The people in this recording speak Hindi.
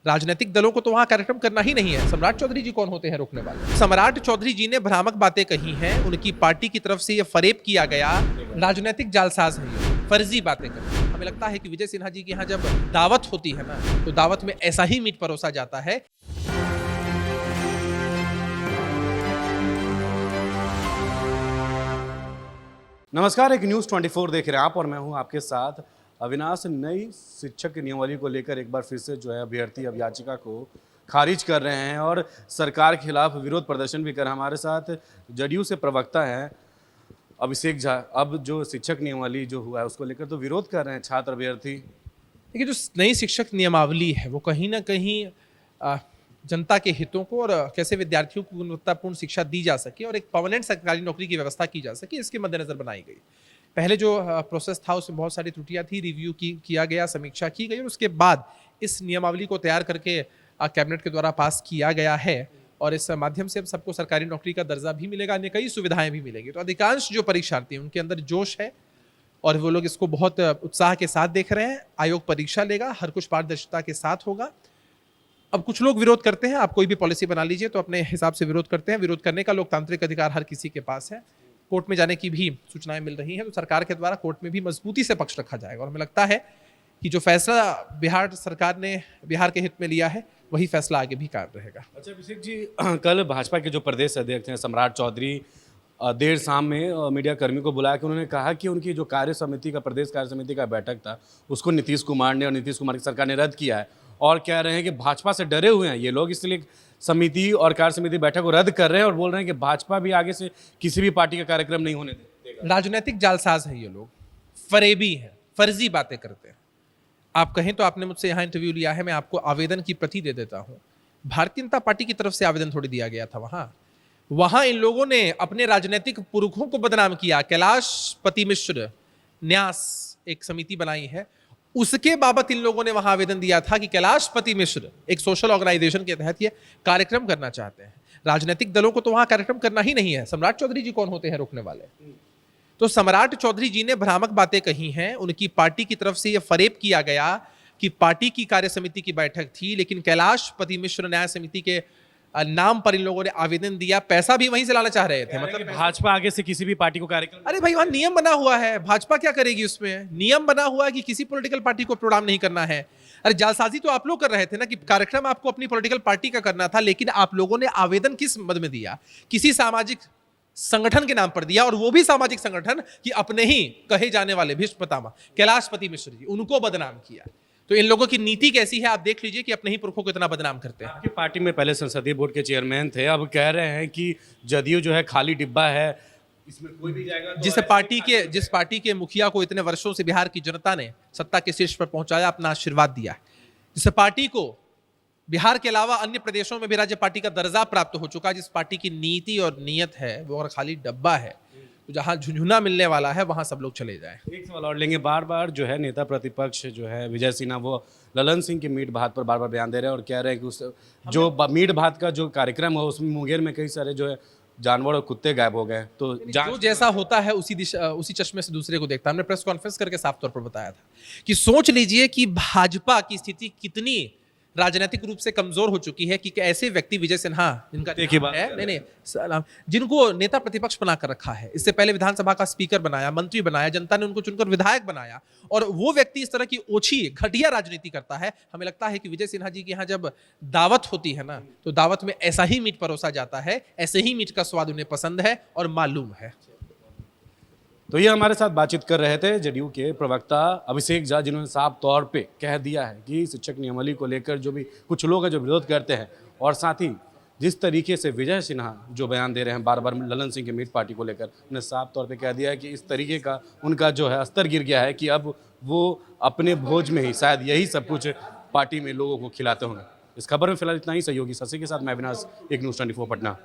राजनीतिक दलों को तो वहां कार्यक्रम करना ही नहीं है। सम्राट चौधरी जी कौन होते हैं रोकने वाले? सम्राट चौधरी जी ने भ्रामक बातें कही हैं, उनकी पार्टी की तरफ से ये फरेब किया गया राजनीतिक जालसाज है, ये फर्जी बातें कर। हमें लगता है कि विजय सिन्हा जी के यहाँ जब दावत होती है ना, तो दावत में ऐसा ही मीट परोसा जाता है। नमस्कार, एक न्यूज़ 24 देख रहे हैं आप और मैं हूं आपके साथ अविनाश। नई शिक्षक नियमावली को लेकर एक बार फिर से जो है अभ्यर्थी अब याचिका को खारिज कर रहे हैं और सरकार के खिलाफ विरोध प्रदर्शन भी कर रहे हैं। हमारे साथ जदयू से प्रवक्ता हैं अभिषेक झा। अब जो शिक्षक नियमावली जो हुआ है उसको लेकर तो विरोध कर रहे हैं छात्र अभ्यर्थी। देखिए, जो नई शिक्षक नियमावली है वो कहीं ना कहीं जनता के हितों को और कैसे विद्यार्थियों को गुणवत्तापूर्ण शिक्षा दी जा सके और एक परमानेंट सरकारी नौकरी की व्यवस्था की जा सके, इसके मद्देनजर बनाई गई। पहले जो प्रोसेस था उसमें बहुत सारी त्रुटियां थी, रिव्यू किया गया, समीक्षा की गई और उसके बाद इस नियमावली को तैयार करके कैबिनेट के द्वारा पास किया गया है और इस माध्यम से अब सबको सरकारी नौकरी का दर्जा भी मिलेगा, अन्य कई सुविधाएं भी मिलेंगी। तो अधिकांश जो परीक्षार्थी हैं उनके अंदर जोश है और वो लोग इसको बहुत उत्साह के साथ देख रहे हैं। आयोग परीक्षा लेगा, हर कुछ पारदर्शिता के साथ होगा। अब कुछ लोग विरोध करते हैं, आप कोई भी पॉलिसी बना लीजिए तो अपने हिसाब से विरोध करते हैं। विरोध करने का लोकतांत्रिक अधिकार हर किसी के पास है। कोर्ट में जाने की भी सूचनाएं मिल रही हैं, तो सरकार के द्वारा कोर्ट में भी मजबूती से पक्ष रखा जाएगा और हमें लगता है कि जो फैसला बिहार सरकार ने बिहार के हित में लिया है वही फैसला आगे भी कायम रहेगा। अच्छा अभिषेक जी, कल भाजपा के जो प्रदेश अध्यक्ष हैं सम्राट चौधरी देर शाम में मीडिया कर्मी को बुलाया कि उन्होंने कहा कि उनकी जो कार्य समिति का प्रदेश कार्य समिति का बैठक था उसको नीतीश कुमार ने और नीतीश कुमार की सरकार ने रद्द किया है और कह रहे हैं कि भाजपा से डरे हुए हैं ये लोग, इसलिए समिति और कार्य समिति बैठक को रद्द कर रहे हैं और बोल रहे हैं कि भाजपा भी आगे से किसी भी पार्टी का कार्यक्रम नहीं होने देगा। राजनीतिक जालसाज है ये लोग, फरेबी है, फर्जी बातें करते हैं। आप कहें तो आपने मुझसे यहाँ इंटरव्यू लिया है, मैं आपको आवेदन की प्रति दे देता हूँ। भारतीय जनता पार्टी की तरफ से आवेदन थोड़ी दिया गया था। वहां इन लोगों ने अपने राजनीतिक पुरखों को बदनाम किया। कैलाशपति मिश्र न्यास एक समिति बनाई है, उसके बाबत इन लोगों ने वहां आवेदन दिया था कि कैलाशपति मिश्र एक सोशल ऑर्गेनाइजेशन के तहत ये कार्यक्रम करना चाहते हैं। राजनीतिक दलों को तो वहां कार्यक्रम करना ही नहीं है। सम्राट चौधरी जी कौन होते हैं रोकने वाले? तो सम्राट चौधरी जी ने भ्रामक बातें कही हैं, उनकी पार्टी की तरफ से यह फरेब किया गया कि पार्टी की कार्य समिति की बैठक थी, लेकिन कैलाशपति मिश्र न्याय समिति के नाम पर इन लोगों ने आवेदन दिया। पैसा भी वहीं से लाना चाह रहे थे। मतलब भाजपा आगे से किसी भी पार्टी को कार्यक्रम, अरे भाई, वहां नियम बना हुआ है, भाजपा क्या करेगी उसमें? नियम बना हुआ है कि किसी पॉलिटिकल पार्टी को प्रोग्राम नहीं करना है। अरे जालसाजी तो आप लोग कर रहे थे ना कि कार्यक्रम आपको अपनी पॉलिटिकल पार्टी का करना था, लेकिन आप लोगों ने आवेदन किस मद में दिया? किसी सामाजिक संगठन के नाम पर दिया, और वो भी सामाजिक संगठन कि अपने ही कहे जाने वाले भीष्म पितामह कैलाशपति मिश्र जी, उनको बदनाम किया। तो इन लोगों की नीति कैसी है आप देख लीजिए कि अपने ही पुरखों को इतना बदनाम करते हैं। आपकी पार्टी में पहले संसदीय बोर्ड के चेयरमैन थे, अब कह रहे हैं कि जदयू जो है खाली डिब्बा है, इसमें कोई भी जाएगा तो जिस पार्टी के मुखिया को इतने वर्षों से बिहार की जनता ने सत्ता के शीर्ष पर पहुंचाया, अपना आशीर्वाद दिया, जिस पार्टी को बिहार के अलावा अन्य प्रदेशों में भी राज्य पार्टी का दर्जा प्राप्त हो चुका, जिस पार्टी की नीति और नीयत है वो और खाली डब्बा है, तो जहां झुंझुना मिलने वाला है वहां सब लोग चले जाएं। एक सवाल और लेंगे। बार बार जो है नेता प्रतिपक्ष जो है विजय सिन्हा वो ललन सिंह के मीट भात पर बार बार बयान दे रहे हैं और कह रहे हैं कि उस जो मीट भात का जो कार्यक्रम है उसमें मुंगेर में कई सारे जो है जानवर और कुत्ते गायब हो गए। तो जो जैसा होता है उसी चश्मे से दूसरे को देखता है। हमने प्रेस कॉन्फ्रेंस करके साफ तौर पर बताया था कि सोच लीजिए कि भाजपा की स्थिति कितनी राजनीतिक रूप से कमजोर हो चुकी है कि ऐसे व्यक्ति विजय सिन्हा जिनका जिनको नेता प्रतिपक्ष बनाकर रखा है, इससे पहले विधानसभा का स्पीकर बनाया, मंत्री बनाया, जनता ने उनको चुनकर विधायक बनाया, और वो व्यक्ति इस तरह की ओछी घटिया राजनीति करता है। हमें लगता है कि विजय सिन्हा जी के यहाँ जब दावत होती है ना, तो दावत में ऐसा ही मीट परोसा जाता है, ऐसे ही मीट का स्वाद उन्हें पसंद है और मालूम है। तो ये हमारे साथ बातचीत कर रहे थे जदयू के प्रवक्ता अभिषेक झा, जिन्होंने साफ तौर पे कह दिया है कि शिक्षक नियमावली को लेकर जो भी कुछ लोग हैं जो विरोध करते हैं, और साथ ही जिस तरीके से विजय सिन्हा जो बयान दे रहे हैं बार बार ललन सिंह के मीट पार्टी को लेकर, उन्हें साफ तौर पे कह दिया है कि इस तरीके का उनका जो है स्तर गिर गया है कि अब वो अपने भोज में ही शायद यही सब कुछ पार्टी में लोगों को खिलाते होंगे। इस खबर में फिलहाल इतना ही। सहयोगी शशि के साथ मैं अविनाश, एक न्यूज़ 24 पटना।